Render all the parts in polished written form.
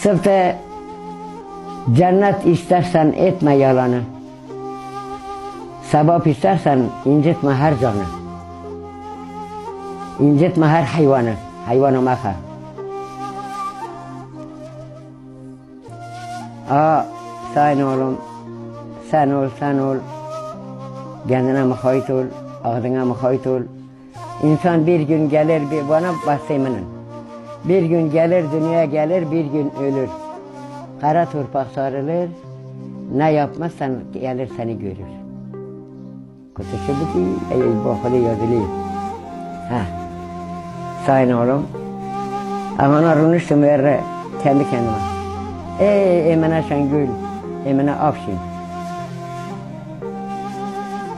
Sırf cennet istersen etme yalanı. Sevap istersen incitme her canı. İncitme her hayvanı. Hayvanı maka. Sen oğlum, sen ol. Kendine muhayit ol, ağzına muhayit ol. İnsan bir gün gelir, bana bahseymenin. Bir gün gelir, dünyaya gelir, bir gün ölür. Kara torpak sarılır, ne yapmazsan gelir seni görür. Kutuşu bu ki, bakılı yazılı. Sayın oğlum, amana runuştum ver kendi kendime. Emine Şengül, Emine Afşin.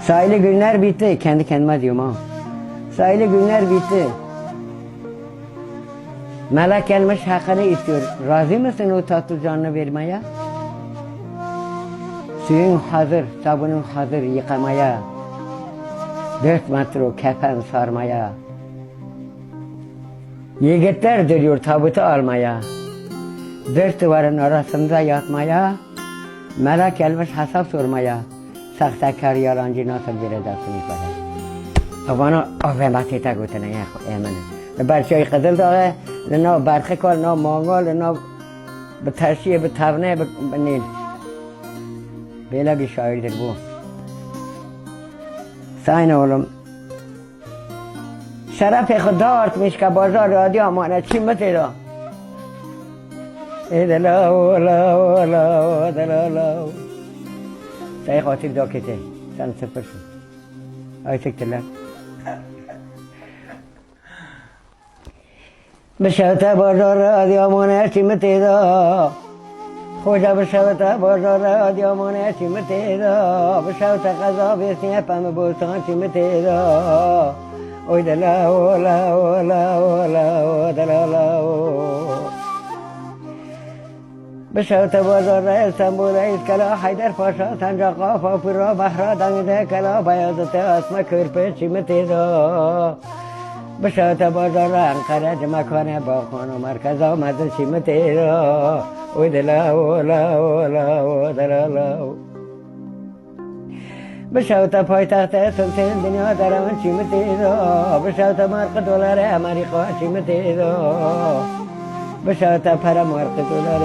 Sahili günler bitti, kendi kendime diyorum ha. Sahili günler bitti. Melek gelmiş hakkını istiyor. Razı mısın o tatlı canını vermeye? Suyun hazır, sabunun hazır yıkamaya. 4 metre kefen sarmaya. Yiğitler dönüyor tabutu almaya. 4 duvarın arasında yatmaya. Melek gelmiş hesap sormaya. Sahtekar yalancı nasıl vereceksin ifade? Bana avvemat ete götüne emine. Berçay Kızıl Dağı, ne Berkı kol, ne Mongol, ne bir tersiye, bir tavne, bir nil. Böyle bir şairdir bu. Sayın oğlum, şeref Xuda artmış ki bazar radyo amana çimmet eda. Edelav. Say katil dokete, sen sıfırsın. Aytıktılar. بشوت بازار آدیامان چیمتیدا خوجا بشوت بازار آدیامان چیمتیدا بشوت غذا بیسنی پم بوستان چیمتیدا اوی دلاو بشوت بازار استانبول اسکلا حیدر پاشا سنجاقا فاپورا بحرا دنگده کلا بیازت اسم کرپه چیمتیدا بشوت بازار انقره مکانه باخان و مرکز آمد چیمتیدا اوی دلاو بشوت پایتخت سلطان دنیا درمان چیمتیدا بشوت مرق دلار امریکا چیمتیدا بشوت پر مرق دلار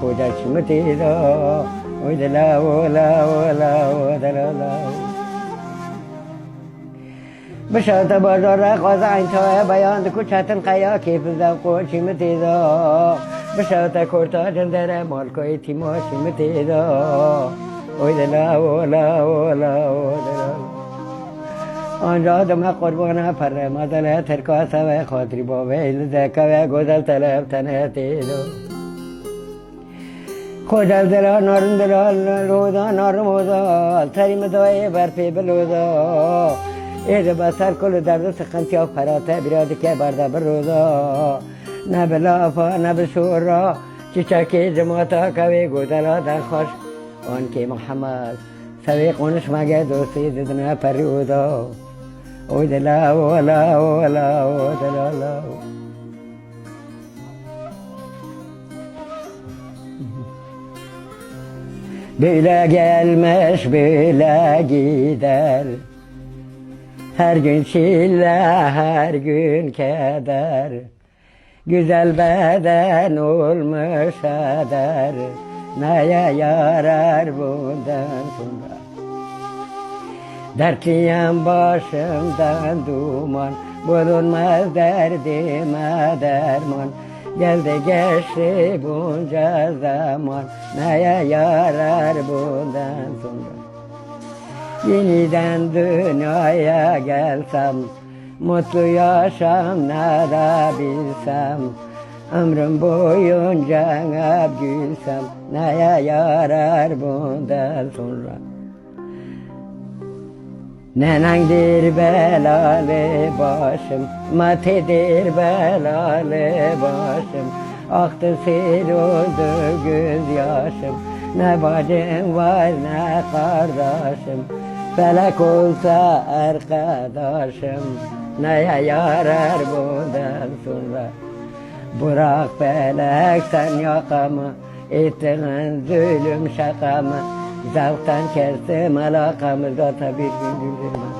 خوجا چیمتیدا اوی دلاو بشوت بازار قاضی انتهای بیان کوچتن قیا کیف زوقو چیمتیدا بشوت کرتا جندر مالکوی تیما چیمتیدا اوی دلاو آنجا دم قربانه پر مدل ترکا سوه خاطری با ویل زکوه گذل طلب تنه تیدو خوجل دلا نارم دلا رودا نارم اوزا تریم دوی برپی بلوزا ایده بسر کل درد سخنتی ها پراته بیراده که برده بر روزا نه به لافا نه به شورا چیچکی جماعتا کوی گودلا در خوش آن که محمد سوی قونش مگه دوستی دیدنه پری اودا اوی دلاو Böyle gelmiş böyle gider. Her gün çile, her gün keder. Güzel beden olmuş eder. Neye yarar bundan sonra? Dertliyim başımdan duman. Bulunmaz derdime derman. Geldi geçti bunca zaman. Neye yarar bundan sonra? Yeniden dünyaya gelsem, mutlu yaşanabilsem, ömrüm boyunca hep gülsem, neye yarar bundan sonra? Nenendir belalı başım, matedir belalı başım, aktı sel oldu gözyaşım, ne bacım var ne kardeşim, felek olsa arkadaşım, neye yarar bundan sonra? Bırak felek sen yakamı, ettiğin zulüm şakamı. Zavktan kestim alakamı, zata bir gün güldürme.